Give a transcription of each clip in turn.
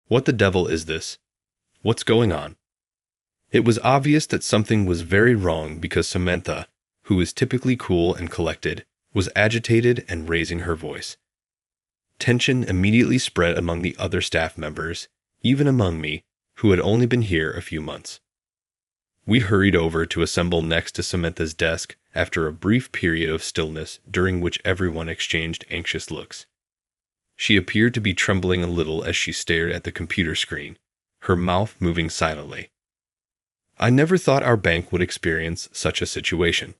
What the devil is this? What's going on? It was obvious that something was very wrong because Samantha, who is typically cool and collected, was agitated and raising her voice. Tension immediately spread among the other staff members, even among me, who had only been here a few months. We hurried over to assemble next to Samantha's desk after a brief period of stillness during which everyone exchanged anxious looks. She appeared to be trembling a little as she stared at the computer screen, her mouth moving silently. I never thought our bank would experience such a situation.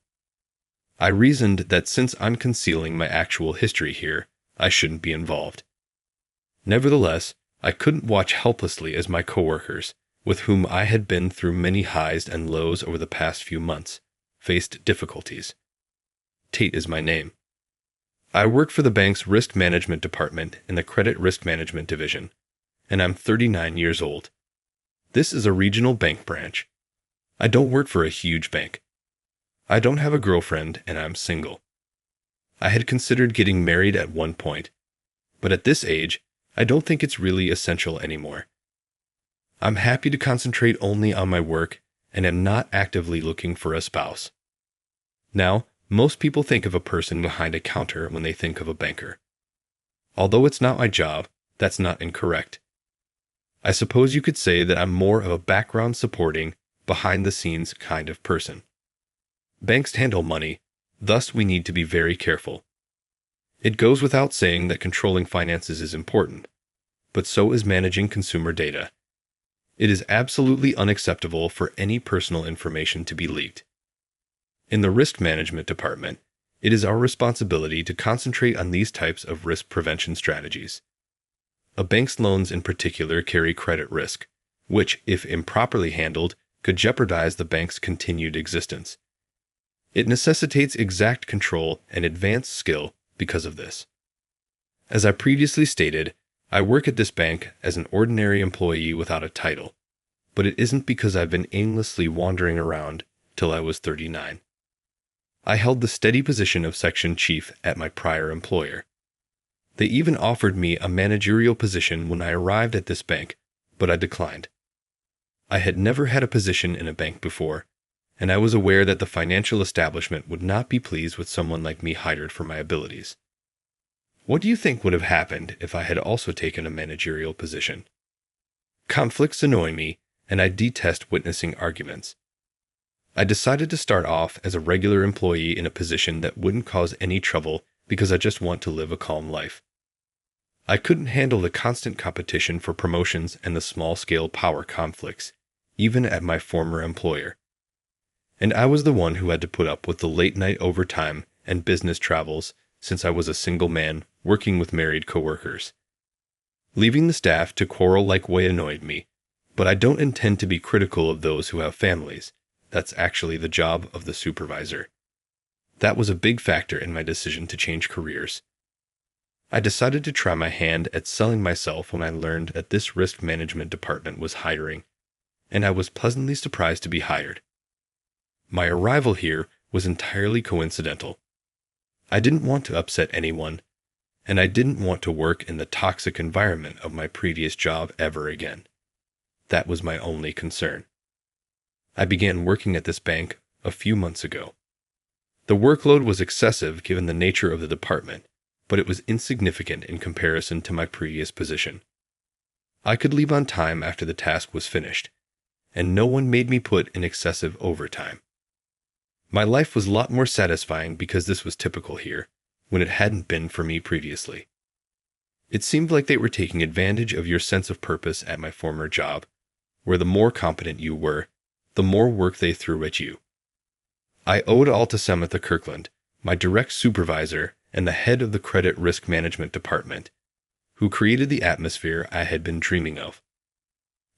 I reasoned that since I'm concealing my actual history here, I shouldn't be involved. Nevertheless, I couldn't watch helplessly as my coworkers, with whom I had been through many highs and lows over the past few months, faced difficulties. Tate is my name. I work for the bank's risk management department in the credit risk management division, and I'm 39 years old. This is a regional bank branch. I don't work for a huge bank. I don't have a girlfriend, and I'm single. I had considered getting married at one point, but at this age, I don't think it's really essential anymore. I'm happy to concentrate only on my work and am not actively looking for a spouse. Now, most people think of a person behind a counter when they think of a banker. Although it's not my job, that's not incorrect. I suppose you could say that I'm more of a background supporting, behind-the-scenes kind of person. Banks handle money, thus we need to be very careful. It goes without saying that controlling finances is important, but so is managing consumer data. It is absolutely unacceptable for any personal information to be leaked. In the risk management department, it is our responsibility to concentrate on these types of risk prevention strategies. A bank's loans in particular carry credit risk, which, if improperly handled, could jeopardize the bank's continued existence. It necessitates exact control and advanced skill because of this. As I previously stated, I work at this bank as an ordinary employee without a title, but it isn't because I've been aimlessly wandering around till I was 39. I held the steady position of section chief at my prior employer. They even offered me a managerial position when I arrived at this bank, but I declined. I had never had a position in a bank before, and I was aware that the financial establishment would not be pleased with someone like me hired for my abilities. What do you think would have happened if I had also taken a managerial position? Conflicts annoy me, and I detest witnessing arguments. I decided to start off as a regular employee in a position that wouldn't cause any trouble because I just want to live a calm life. I couldn't handle the constant competition for promotions and the small-scale power conflicts, even at my former employer. And I was the one who had to put up with the late-night overtime and business travels since I was a single man working with married coworkers. Leaving the staff to quarrel-like way annoyed me, but I don't intend to be critical of those who have families. That's actually the job of the supervisor. That was a big factor in my decision to change careers. I decided to try my hand at selling myself when I learned that this risk management department was hiring, and I was pleasantly surprised to be hired. My arrival here was entirely coincidental. I didn't want to upset anyone, and I didn't want to work in the toxic environment of my previous job ever again. That was my only concern. I began working at this bank a few months ago. The workload was excessive given the nature of the department, but it was insignificant in comparison to my previous position. I could leave on time after the task was finished, and no one made me put in excessive overtime. My life was a lot more satisfying because this was typical here, when it hadn't been for me previously. It seemed like they were taking advantage of your sense of purpose at my former job, where the more competent you were, the more work they threw at you. I owe it all to Samantha Kirkland, my direct supervisor and the head of the credit risk management department, who created the atmosphere I had been dreaming of.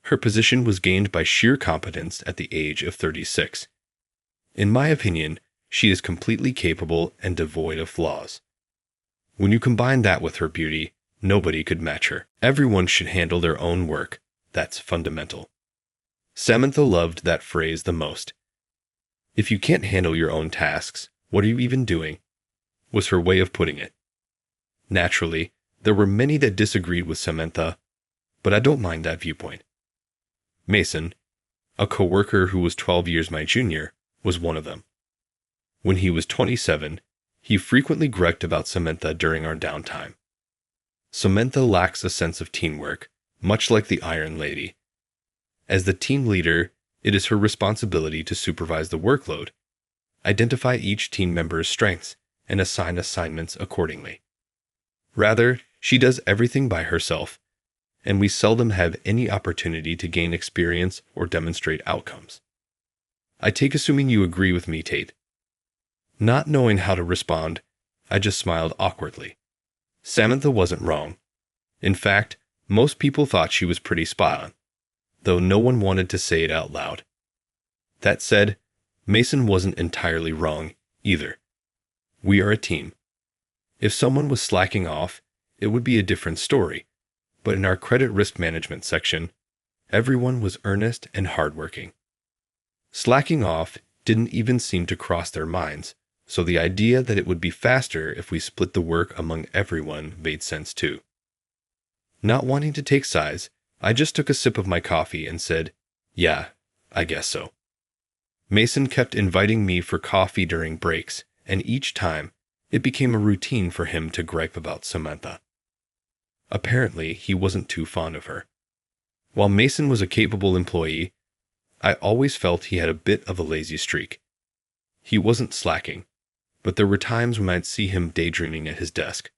Her position was gained by sheer competence at the age of 36. In my opinion, she is completely capable and devoid of flaws. When you combine that with her beauty, nobody could match her. Everyone should handle their own work. That's fundamental. Samantha loved that phrase the most. If you can't handle your own tasks, what are you even doing? Was her way of putting it. Naturally, there were many that disagreed with Samantha, but I don't mind that viewpoint. Mason, a coworker who was 12 years my junior, was one of them. When he was 27, he frequently griped about Samantha during our downtime. Samantha lacks a sense of teamwork, much like the Iron Lady. As the team leader, it is her responsibility to supervise the workload, identify each team member's strengths, and assign assignments accordingly. Rather, she does everything by herself, and we seldom have any opportunity to gain experience or demonstrate outcomes. I take assuming you agree with me, Tate. Not knowing how to respond, I just smiled awkwardly. Samantha wasn't wrong. In fact, most people thought she was pretty spot on, though no one wanted to say it out loud. That said, Mason wasn't entirely wrong either. We are a team. If someone was slacking off, it would be a different story, but in our credit risk management section, everyone was earnest and hardworking. Slacking off didn't even seem to cross their minds, so the idea that it would be faster if we split the work among everyone made sense too. Not wanting to take sides, I just took a sip of my coffee and said, "Yeah, I guess so." Mason kept inviting me for coffee during breaks, and each time, it became a routine for him to gripe about Samantha. Apparently, he wasn't too fond of her. While Mason was a capable employee, I always felt he had a bit of a lazy streak. He wasn't slacking, but there were times when I'd see him daydreaming at his desk.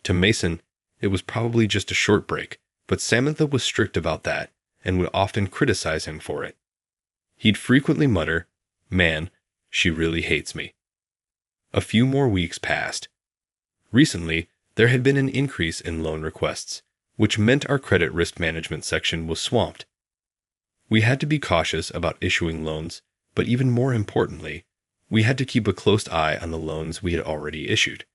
To Mason, it was probably just a short break, but Samantha was strict about that and would often criticize him for it. He'd frequently mutter, "Man, she really hates me." A few more weeks passed. Recently, there had been an increase in loan requests, which meant our credit risk management section was swamped. We had to be cautious about issuing loans, but even more importantly, we had to keep a close eye on the loans we had already issued.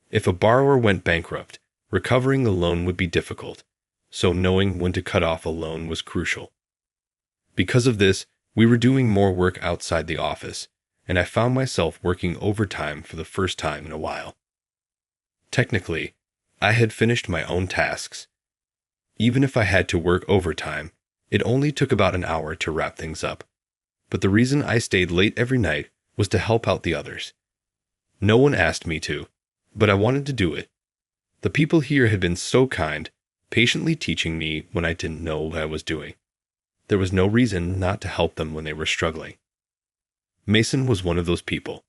If a borrower went bankrupt, recovering the loan would be difficult, so knowing when to cut off a loan was crucial. Because of this, we were doing more work outside the office, and I found myself working overtime for the first time in a while. Technically, I had finished my own tasks. Even if I had to work overtime, it only took about an hour to wrap things up. But the reason I stayed late every night was to help out the others. No one asked me to, but I wanted to do it. The people here had been so kind, patiently teaching me when I didn't know what I was doing. There was no reason not to help them when they were struggling. Mason was one of those people.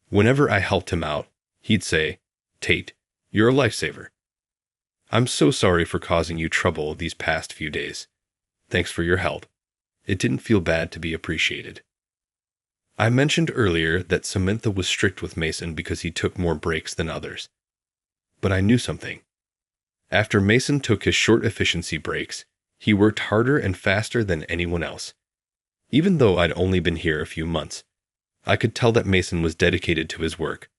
Whenever I helped him out, he'd say, "Tate, you're a lifesaver. I'm so sorry for causing you trouble these past few days. Thanks for your help. It didn't feel bad to be appreciated." I mentioned earlier that Samantha was strict with Mason because he took more breaks than others. But I knew something. After Mason took his short efficiency breaks, he worked harder and faster than anyone else. Even though I'd only been here a few months, I could tell that Mason was dedicated to his work.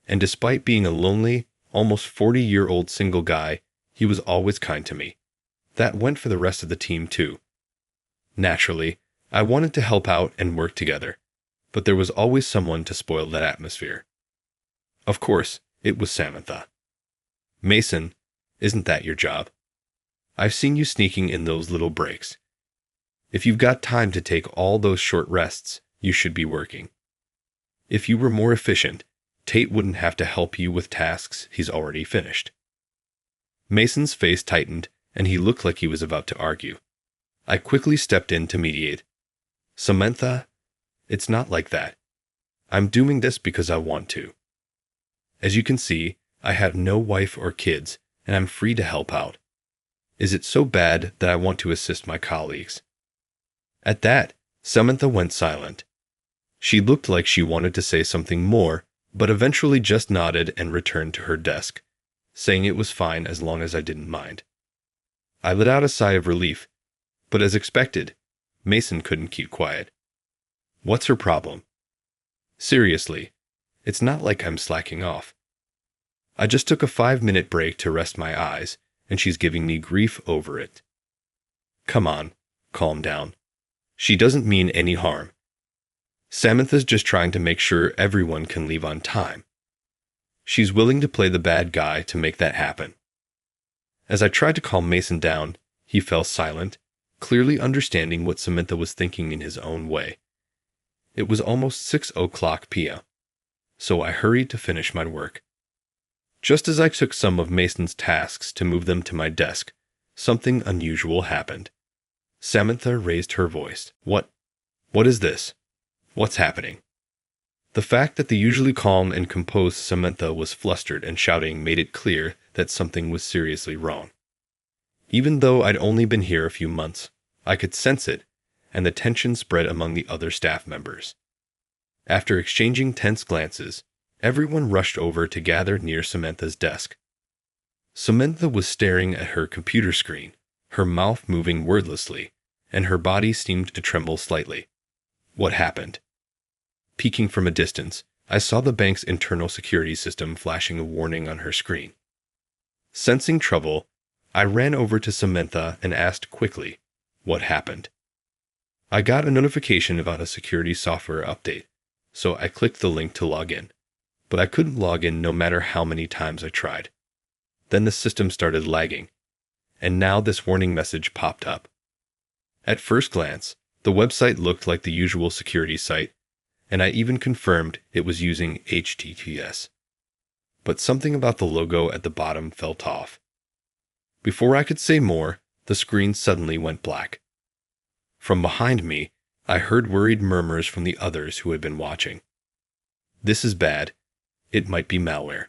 And despite being a lonely, almost 40-year-old single guy, he was always kind to me. That went for the rest of the team too. Naturally, I wanted to help out and work together, but there was always someone to spoil that atmosphere. Of course, it was Samantha. "Mason, isn't that your job? I've seen you sneaking in those little breaks. If you've got time to take all those short rests, you should be working. If you were more efficient, Tate wouldn't have to help you with tasks he's already finished." Mason's face tightened, and he looked like he was about to argue. I quickly stepped in to mediate. "Samantha, it's not like that. I'm doing this because I want to. As you can see, I have no wife or kids, and I'm free to help out. Is it so bad that I want to assist my colleagues?" At that, Samantha went silent. She looked like she wanted to say something more, but eventually just nodded and returned to her desk, saying it was fine as long as I didn't mind. I let out a sigh of relief, but as expected, Mason couldn't keep quiet. What's her problem? Seriously, it's not like I'm slacking off. I just took a 5-minute break to rest my eyes, and she's giving me grief over it. Come on, calm down. She doesn't mean any harm. Samantha's just trying to make sure everyone can leave on time. She's willing to play the bad guy to make that happen. As I tried to calm Mason down, he fell silent, clearly understanding what Samantha was thinking in his own way. It was almost 6:00 p.m., so I hurried to finish my work. Just as I took some of Mason's tasks to move them to my desk, something unusual happened. Samantha raised her voice. What is this? What's happening?" The fact that the usually calm and composed Samantha was flustered and shouting made it clear that something was seriously wrong. Even though I'd only been here a few months, I could sense it, and the tension spread among the other staff members. After exchanging tense glances, everyone rushed over to gather near Samantha's desk. Samantha was staring at her computer screen, her mouth moving wordlessly, and her body seemed to tremble slightly. What happened? Peeking from a distance, I saw the bank's internal security system flashing a warning on her screen. Sensing trouble, I ran over to Samantha and asked quickly, "What happened?" I got a notification about a security software update, so I clicked the link to log in, but I couldn't log in no matter how many times I tried. Then the system started lagging, and now this warning message popped up. At first glance, the website looked like the usual security site, and I even confirmed it was using HTTPS. But something about the logo at the bottom felt off. Before I could say more, the screen suddenly went black. From behind me, I heard worried murmurs from the others who had been watching. "This is bad. It might be malware.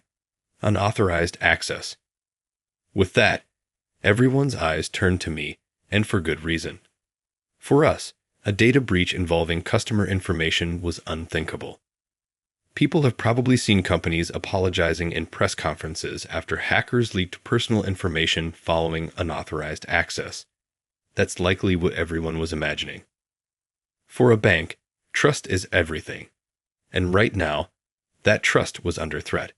Unauthorized access." With that, everyone's eyes turned to me, and for good reason. For us, a data breach involving customer information was unthinkable. People have probably seen companies apologizing in press conferences after hackers leaked personal information following unauthorized access. That's likely what everyone was imagining. For a bank, trust is everything. And right now, that trust was under threat.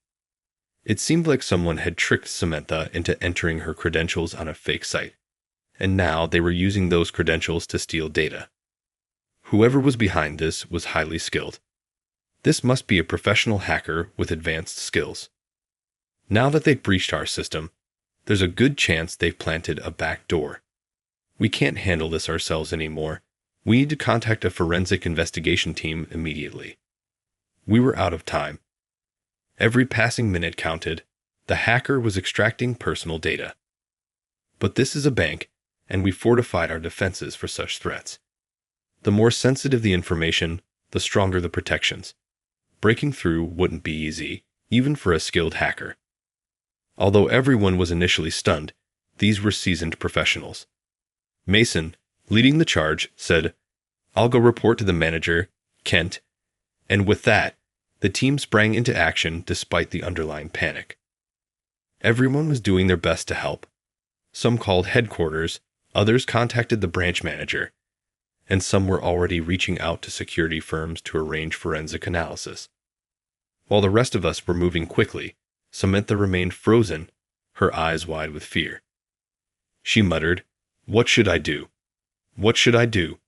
It seemed like someone had tricked Samantha into entering her credentials on a fake site, and now they were using those credentials to steal data. Whoever was behind this was highly skilled. This must be a professional hacker with advanced skills. Now that they've breached our system, there's a good chance they've planted a back door. We can't handle this ourselves anymore. We need to contact a forensic investigation team immediately. We were out of time. Every passing minute counted. The hacker was extracting personal data. But this is a bank, and we fortified our defenses for such threats. The more sensitive the information, the stronger the protections. Breaking through wouldn't be easy, even for a skilled hacker. Although everyone was initially stunned, these were seasoned professionals. Mason, leading the charge, said, "I'll go report to the manager, Kent," and with that, the team sprang into action despite the underlying panic. Everyone was doing their best to help. Some called headquarters, others contacted the branch manager, and some were already reaching out to security firms to arrange forensic analysis. While the rest of us were moving quickly, Samantha remained frozen, her eyes wide with fear. She muttered, "What should I do? What should I do?"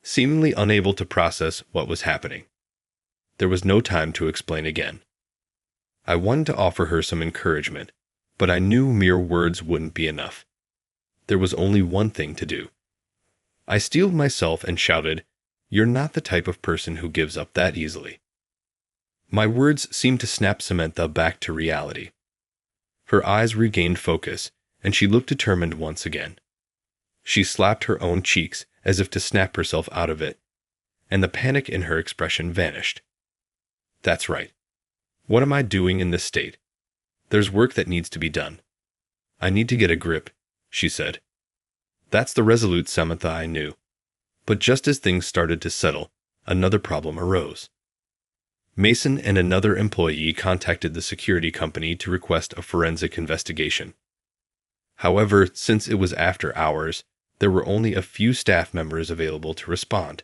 seemingly unable to process what was happening. There was no time to explain again. I wanted to offer her some encouragement, but I knew mere words wouldn't be enough. There was only one thing to do. I steeled myself and shouted, "You're not the type of person who gives up that easily." My words seemed to snap Samantha back to reality. Her eyes regained focus, and she looked determined once again. She slapped her own cheeks as if to snap herself out of it, and the panic in her expression vanished. "That's right. What am I doing in this state? There's work that needs to be done. I need to get a grip," she said. That's the resolute Samantha I knew. But just as things started to settle, another problem arose. Mason and another employee contacted the security company to request a forensic investigation. However, since it was after hours, there were only a few staff members available to respond.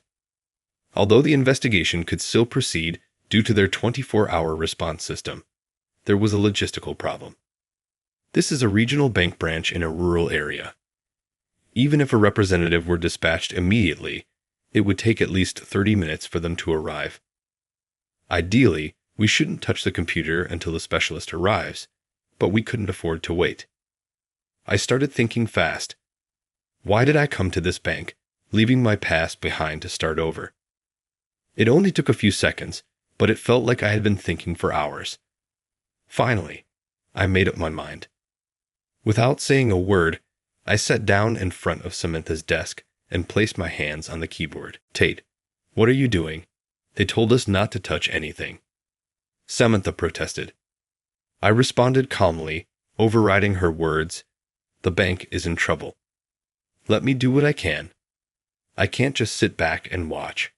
Although the investigation could still proceed due to their 24-hour response system, there was a logistical problem. This is a regional bank branch in a rural area. Even if a representative were dispatched immediately, it would take at least 30 minutes for them to arrive. Ideally, we shouldn't touch the computer until the specialist arrives, but we couldn't afford to wait. I started thinking fast. Why did I come to this bank, leaving my past behind to start over? It only took a few seconds, but it felt like I had been thinking for hours. Finally, I made up my mind. Without saying a word, I sat down in front of Samantha's desk and placed my hands on the keyboard. Tate, what are you doing? They told us not to touch anything. Samantha protested. I responded calmly, overriding her words. The bank is in trouble. Let me do what I can. I can't just sit back and watch.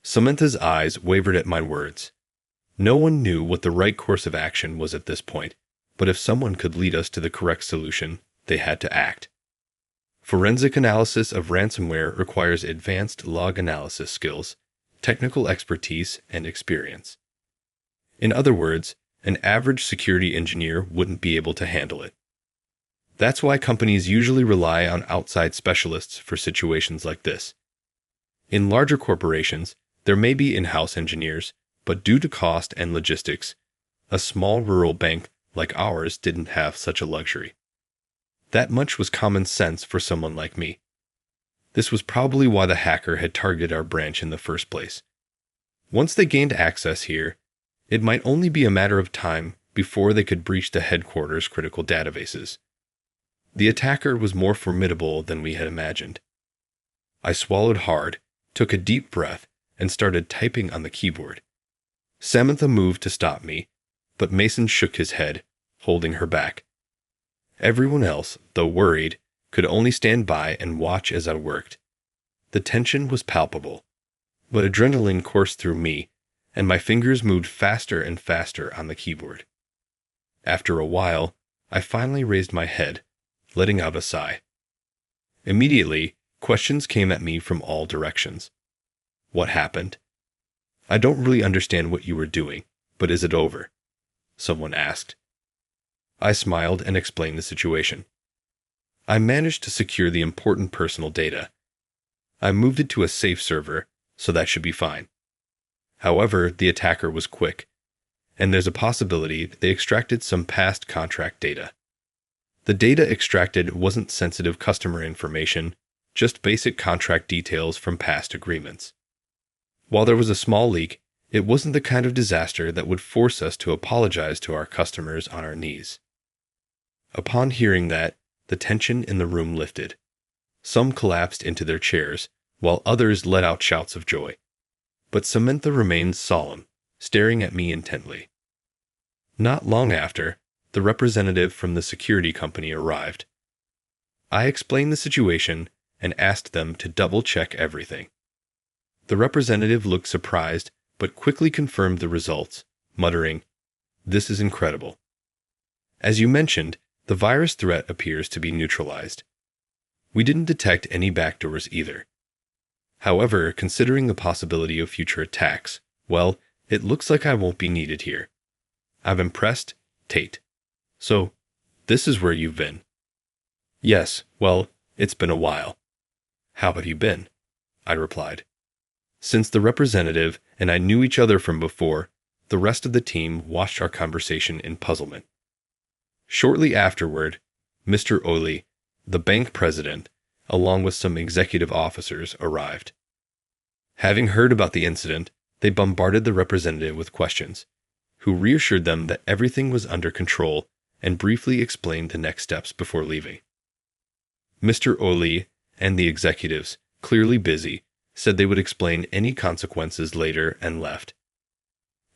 Samantha's eyes wavered at my words. No one knew what the right course of action was at this point, but if someone could lead us to the correct solution, they had to act. Forensic analysis of ransomware requires advanced log analysis skills, technical expertise, and experience. In other words, an average security engineer wouldn't be able to handle it. That's why companies usually rely on outside specialists for situations like this. In larger corporations, there may be in-house engineers, but due to cost and logistics, a small rural bank like ours didn't have such a luxury. That much was common sense for someone like me. This was probably why the hacker had targeted our branch in the first place. Once they gained access here, it might only be a matter of time before they could breach the headquarters' critical databases. The attacker was more formidable than we had imagined. I swallowed hard, took a deep breath, and started typing on the keyboard. Samantha moved to stop me, but Mason shook his head, holding her back. Everyone else, though worried, could only stand by and watch as I worked. The tension was palpable, but adrenaline coursed through me, and my fingers moved faster and faster on the keyboard. After a while, I finally raised my head, letting out a sigh. Immediately, questions came at me from all directions. What happened? I don't really understand what you were doing, but is it over? Someone asked. I smiled and explained the situation. I managed to secure the important personal data. I moved it to a safe server, so that should be fine. However, the attacker was quick, and there's a possibility they extracted some past contract data. The data extracted wasn't sensitive customer information, just basic contract details from past agreements. While there was a small leak, it wasn't the kind of disaster that would force us to apologize to our customers on our knees. Upon hearing that, the tension in the room lifted. Some collapsed into their chairs, while others let out shouts of joy. But Samantha remained solemn, staring at me intently. Not long after, the representative from the security company arrived. I explained the situation and asked them to double-check everything. The representative looked surprised, but quickly confirmed the results, muttering, "This is incredible. As you mentioned, the virus threat appears to be neutralized. We didn't detect any backdoors either. However, considering the possibility of future attacks, well, it looks like I won't be needed here. I'm impressed, Tate. So, this is where you've been." "Yes, well, it's been a while." "How have you been?" I replied. Since the representative and I knew each other from before, the rest of the team watched our conversation in puzzlement. Shortly afterward, Mr. Oli, the bank president, along with some executive officers, arrived. Having heard about the incident, they bombarded the representative with questions, who reassured them that everything was under control and briefly explained the next steps before leaving. Mr. Oli and the executives, clearly busy, said they would explain any consequences later and left.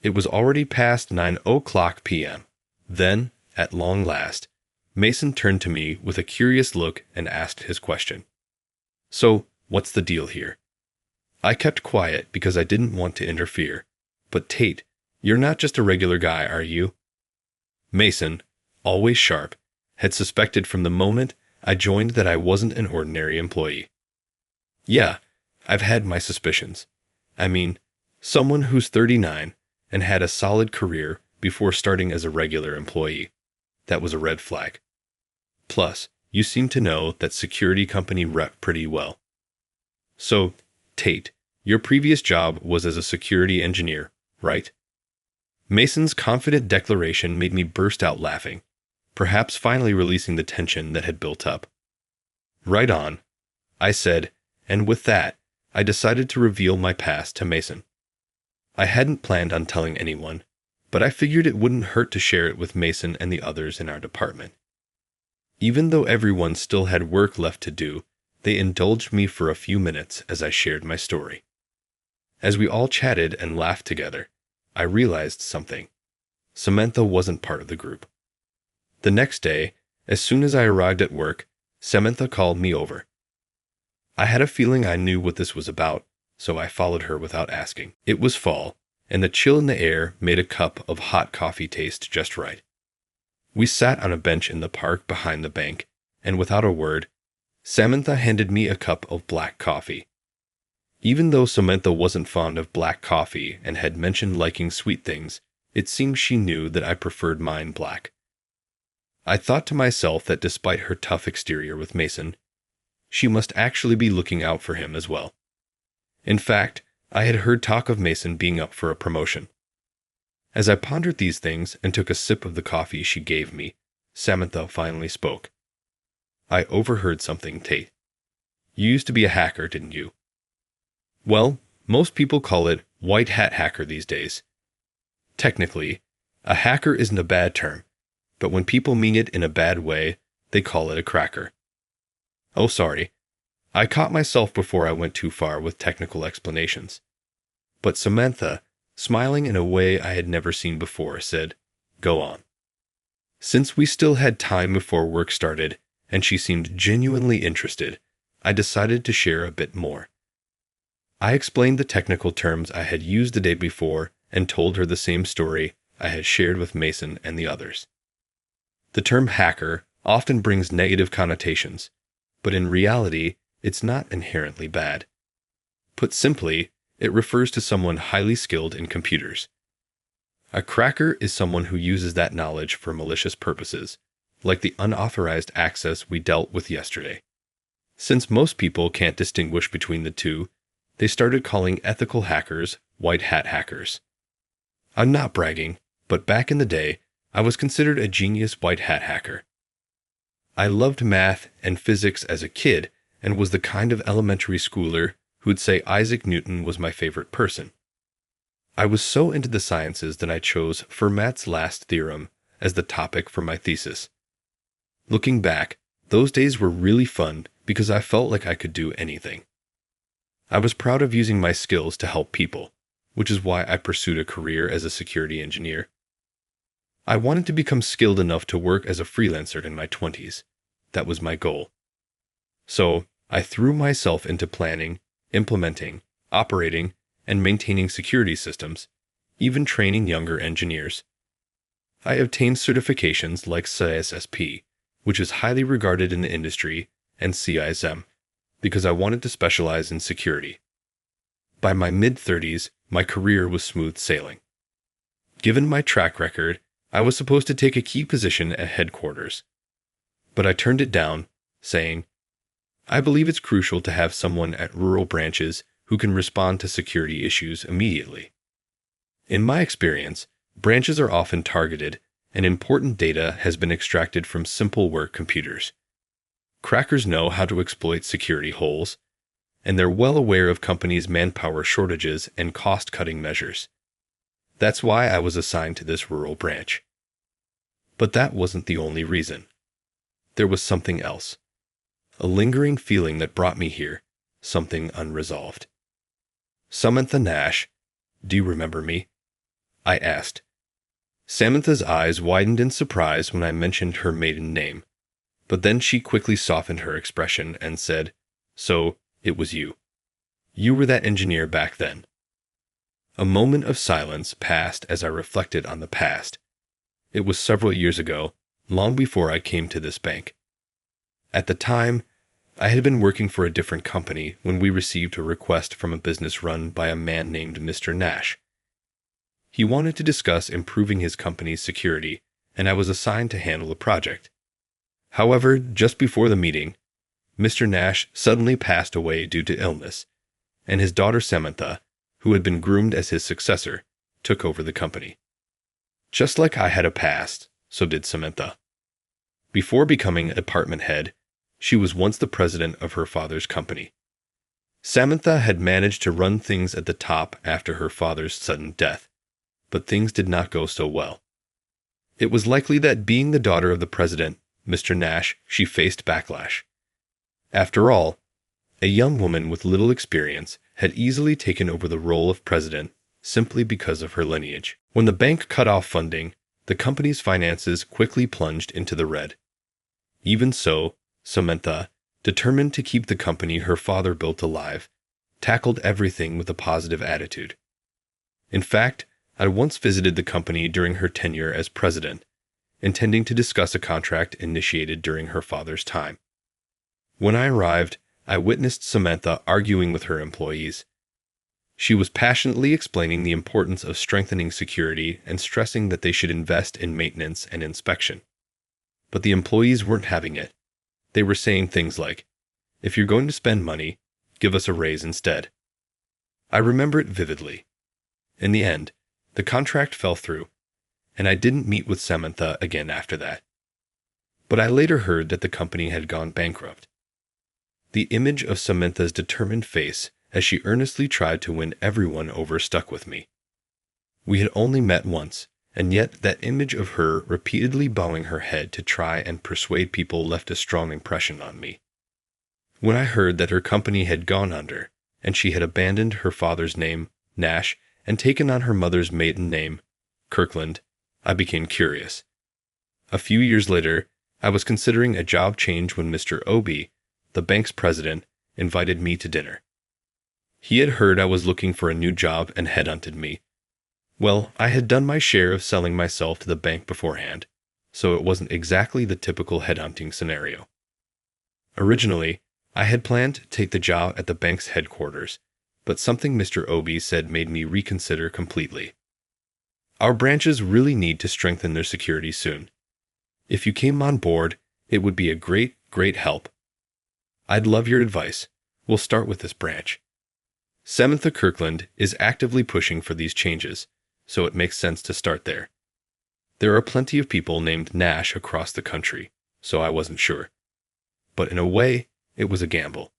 It was already past 9:00 p.m. Then, at long last, Mason turned to me with a curious look and asked his question. "So, what's the deal here?" I kept quiet because I didn't want to interfere. "But Tate, you're not just a regular guy, are you?" Mason, always sharp, had suspected from the moment I joined that I wasn't an ordinary employee. "Yeah, I've had my suspicions. I mean, someone who's 39 and had a solid career before starting as a regular employee. That was a red flag. Plus, you seem to know that security company rep pretty well. So, Tate, your previous job was as a security engineer, right?" Mason's confident declaration made me burst out laughing. perhaps finally releasing the tension that had built up. "Right on," I said, and with that, I decided to reveal my past to Mason. I hadn't planned on telling anyone, but I figured it wouldn't hurt to share it with Mason and the others in our department. Even though everyone still had work left to do, they indulged me for a few minutes as I shared my story. As we all chatted and laughed together, I realized something. Samantha wasn't part of the group. The next day, as soon as I arrived at work, Samantha called me over. I had a feeling I knew what this was about, so I followed her without asking. It was fall, and the chill in the air made a cup of hot coffee taste just right. We sat on a bench in the park behind the bank, and without a word, Samantha handed me a cup of black coffee. Even though Samantha wasn't fond of black coffee and had mentioned liking sweet things, it seemed she knew that I preferred mine black. I thought to myself that despite her tough exterior with Mason, she must actually be looking out for him as well. In fact, I had heard talk of Mason being up for a promotion. As I pondered these things and took a sip of the coffee she gave me, Samantha finally spoke. "I overheard something, Tate. You used to be a hacker, didn't you?" "Well, most people call it white hat hacker these days. Technically, a hacker isn't a bad term, but when people mean it in a bad way, they call it a cracker." "Oh, sorry. I caught myself before I went too far with technical explanations." But Samantha, smiling in a way I had never seen before, said, "Go on." Since we still had time before work started, and she seemed genuinely interested, I decided to share a bit more. I explained the technical terms I had used the day before and told her the same story I had shared with Mason and the others. The term hacker often brings negative connotations, but in reality, it's not inherently bad. Put simply, it refers to someone highly skilled in computers. A cracker is someone who uses that knowledge for malicious purposes, like the unauthorized access we dealt with yesterday. Since most people can't distinguish between the two, they started calling ethical hackers white hat hackers. I'm not bragging, but back in the day, I was considered a genius white hat hacker. I loved math and physics as a kid and was the kind of elementary schooler who'd say Isaac Newton was my favorite person. I was so into the sciences that I chose Fermat's last theorem as the topic for my thesis. Looking back, those days were really fun because I felt like I could do anything. I was proud of using my skills to help people, which is why I pursued a career as a security engineer. I wanted to become skilled enough to work as a freelancer in my 20s. That was my goal. So, I threw myself into planning, implementing, operating, and maintaining security systems, even training younger engineers. I obtained certifications like CISSP, which is highly regarded in the industry, and CISM, because I wanted to specialize in security. By my mid-30s, my career was smooth sailing. Given my track record, I was supposed to take a key position at headquarters. But I turned it down, saying, "I believe it's crucial to have someone at rural branches who can respond to security issues immediately." In my experience, branches are often targeted, and important data has been extracted from simple work computers. Crackers know how to exploit security holes, and they're well aware of companies' manpower shortages and cost-cutting measures. That's why I was assigned to this rural branch. But that wasn't the only reason. There was something else. A lingering feeling that brought me here, something unresolved. "Samantha Nash, do you remember me?" I asked. Samantha's eyes widened in surprise when I mentioned her maiden name, but then she quickly softened her expression and said, "So, it was you. You were that engineer back then." A moment of silence passed as I reflected on the past. It was several years ago, long before I came to this bank. At the time, I had been working for a different company when we received a request from a business run by a man named Mr. Nash. He wanted to discuss improving his company's security, and I was assigned to handle a project. However, just before the meeting, Mr. Nash suddenly passed away due to illness, and his daughter Samantha, who had been groomed as his successor, took over the company. Just like I had a past, so did Samantha. Before becoming department head, she was once the president of her father's company. Samantha had managed to run things at the top after her father's sudden death, but things did not go so well. It was likely that being the daughter of the president, Mr. Nash, she faced backlash. After all, a young woman with little experience had easily taken over the role of president simply because of her lineage. When the bank cut off funding, the company's finances quickly plunged into the red. Even so, Samantha, determined to keep the company her father built alive, tackled everything with a positive attitude. In fact, I once visited the company during her tenure as president, intending to discuss a contract initiated during her father's time. When I arrived, I witnessed Samantha arguing with her employees. She was passionately explaining the importance of strengthening security and stressing that they should invest in maintenance and inspection. But the employees weren't having it. They were saying things like, "If you're going to spend money, give us a raise instead." I remember it vividly. In the end, the contract fell through, and I didn't meet with Samantha again after that. But I later heard that the company had gone bankrupt. The image of Samantha's determined face as she earnestly tried to win everyone over stuck with me. We had only met once, and yet that image of her repeatedly bowing her head to try and persuade people left a strong impression on me. When I heard that her company had gone under, and she had abandoned her father's name, Nash, and taken on her mother's maiden name, Kirkland, I became curious. A few years later, I was considering a job change when Mr. Obi, the bank's president, invited me to dinner. He had heard I was looking for a new job and headhunted me. Well, I had done my share of selling myself to the bank beforehand, so it wasn't exactly the typical headhunting scenario. Originally, I had planned to take the job at the bank's headquarters, but something Mr. Obi said made me reconsider completely. Our branches really need to strengthen their security soon. If you came on board, it would be a great help. I'd love your advice. We'll start with this branch. Samantha Kirkland is actively pushing for these changes, so it makes sense to start there. There are plenty of people named Nash across the country, so I wasn't sure. But in a way, it was a gamble.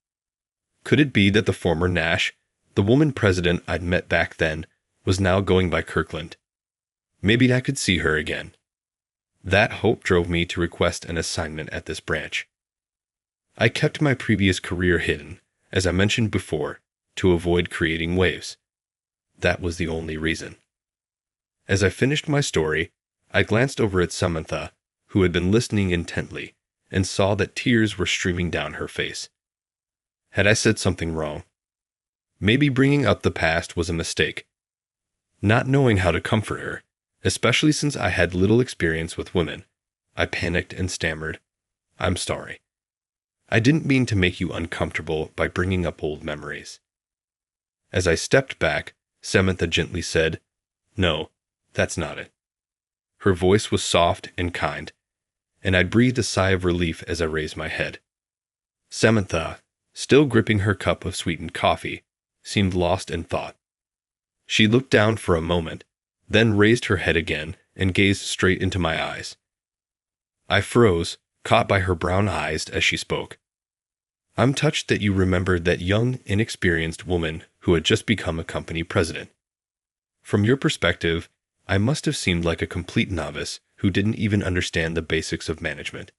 Could it be that the former Nash, the woman president I'd met back then, was now going by Kirkland? Maybe I could see her again. That hope drove me to request an assignment at this branch. I kept my previous career hidden, as I mentioned before, to avoid creating waves. That was the only reason. As I finished my story, I glanced over at Samantha, who had been listening intently, and saw that tears were streaming down her face. Had I said something wrong? Maybe bringing up the past was a mistake. Not knowing how to comfort her, especially since I had little experience with women, I panicked and stammered, "I'm sorry. I didn't mean to make you uncomfortable by bringing up old memories." As I stepped back, Samantha gently said, "No, that's not it." Her voice was soft and kind, and I breathed a sigh of relief as I raised my head. Samantha, still gripping her cup of sweetened coffee, seemed lost in thought. She looked down for a moment, then raised her head again and gazed straight into my eyes. I froze, caught by her brown eyes as she spoke. "I'm touched that you remembered that young, inexperienced woman who had just become a company president. From your perspective, I must have seemed like a complete novice who didn't even understand the basics of management.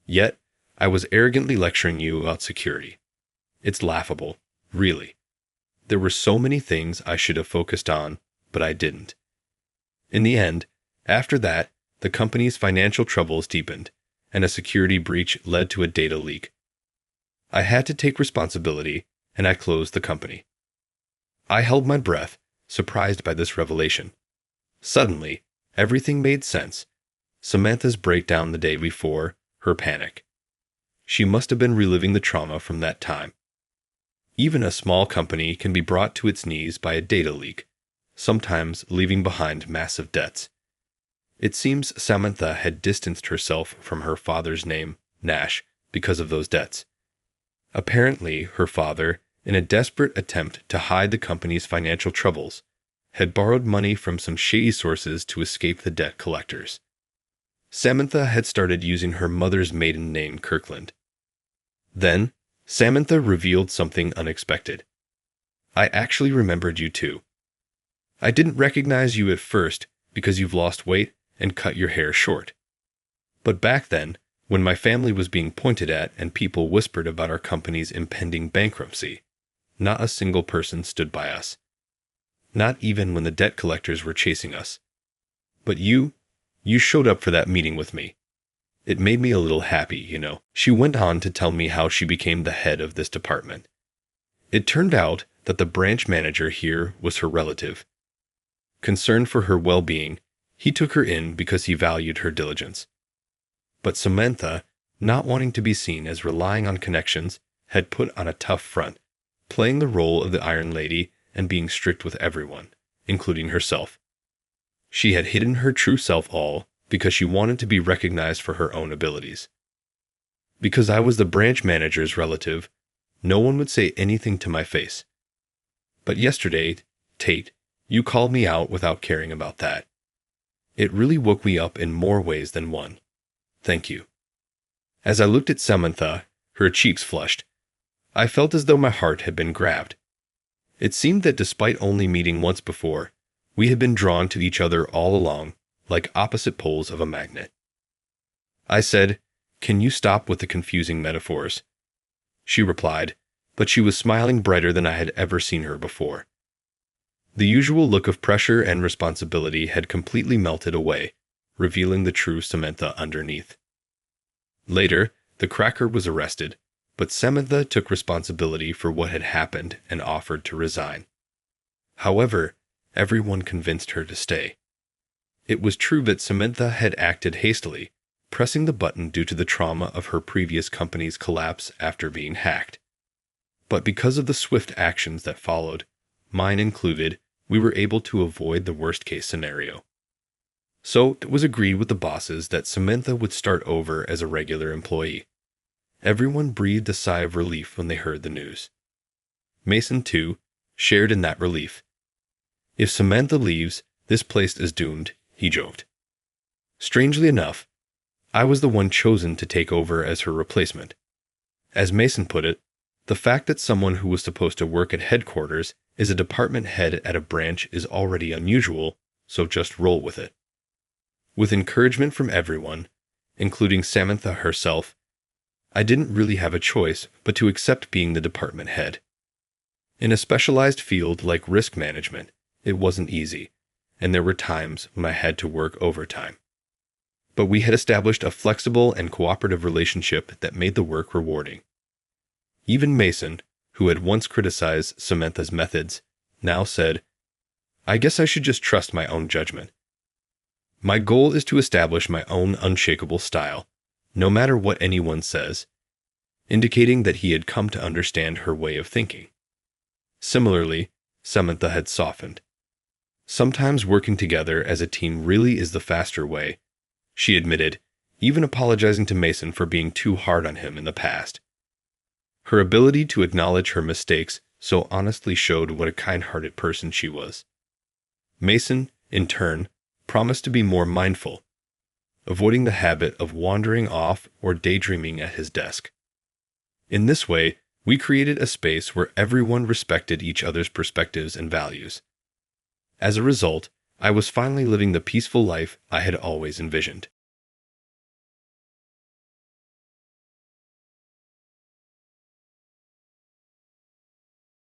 Yet, I was arrogantly lecturing you about security. It's laughable, really. There were so many things I should have focused on, but I didn't. In the end, after that, the company's financial troubles deepened, and a security breach led to a data leak. I had to take responsibility, and I closed the company." I held my breath, surprised by this revelation. Suddenly, everything made sense. Samantha's breakdown the day before, her panic. She must have been reliving the trauma from that time. Even a small company can be brought to its knees by a data leak, sometimes leaving behind massive debts. It seems Samantha had distanced herself from her father's name, Nash, because of those debts. Apparently, her father, in a desperate attempt to hide the company's financial troubles, had borrowed money from some shady sources to escape the debt collectors. Samantha had started using her mother's maiden name, Kirkland. Then, Samantha revealed something unexpected. I actually remembered you too. I didn't recognize you at first because you've lost weight and cut your hair short. But back then, when my family was being pointed at and people whispered about our company's impending bankruptcy, not a single person stood by us. Not even when the debt collectors were chasing us. But you showed up for that meeting with me. It made me a little happy, you know. She went on to tell me how she became the head of this department. It turned out that the branch manager here was her relative. Concerned for her well-being, he took her in because he valued her diligence. But Samantha, not wanting to be seen as relying on connections, had put on a tough front, playing the role of the Iron Lady and being strict with everyone, including herself. She had hidden her true self all because she wanted to be recognized for her own abilities. Because I was the branch manager's relative, no one would say anything to my face. But yesterday, Tate, you called me out without caring about that. It really woke me up in more ways than one. Thank you. As I looked at Samantha, her cheeks flushed. I felt as though my heart had been grabbed. It seemed that despite only meeting once before, we had been drawn to each other all along, like opposite poles of a magnet. I said, "Can you stop with the confusing metaphors?" She replied, but she was smiling brighter than I had ever seen her before. The usual look of pressure and responsibility had completely melted away, revealing the true Samantha underneath. Later, the cracker was arrested, but Samantha took responsibility for what had happened and offered to resign. However, everyone convinced her to stay. It was true that Samantha had acted hastily, pressing the button due to the trauma of her previous company's collapse after being hacked. But because of the swift actions that followed, mine included, we were able to avoid the worst-case scenario. So it was agreed with the bosses that Samantha would start over as a regular employee. Everyone breathed a sigh of relief when they heard the news. Mason, too, shared in that relief. If Samantha leaves, this place is doomed, he joked. Strangely enough, I was the one chosen to take over as her replacement. As Mason put it, the fact that someone who was supposed to work at headquarters is a department head at a branch is already unusual, so just roll with it. With encouragement from everyone, including Samantha herself, I didn't really have a choice but to accept being the department head. In a specialized field like risk management, it wasn't easy, and there were times when I had to work overtime. But we had established a flexible and cooperative relationship that made the work rewarding. Even Mason, who had once criticized Samantha's methods, now said, "I guess I should just trust my own judgment. My goal is to establish my own unshakable style, no matter what anyone says," indicating that he had come to understand her way of thinking. Similarly, Samantha had softened. Sometimes working together as a team really is the faster way, she admitted, even apologizing to Mason for being too hard on him in the past. Her ability to acknowledge her mistakes so honestly showed what a kind-hearted person she was. Mason, in turn, promised to be more mindful, avoiding the habit of wandering off or daydreaming at his desk. In this way, we created a space where everyone respected each other's perspectives and values. As a result, I was finally living the peaceful life I had always envisioned.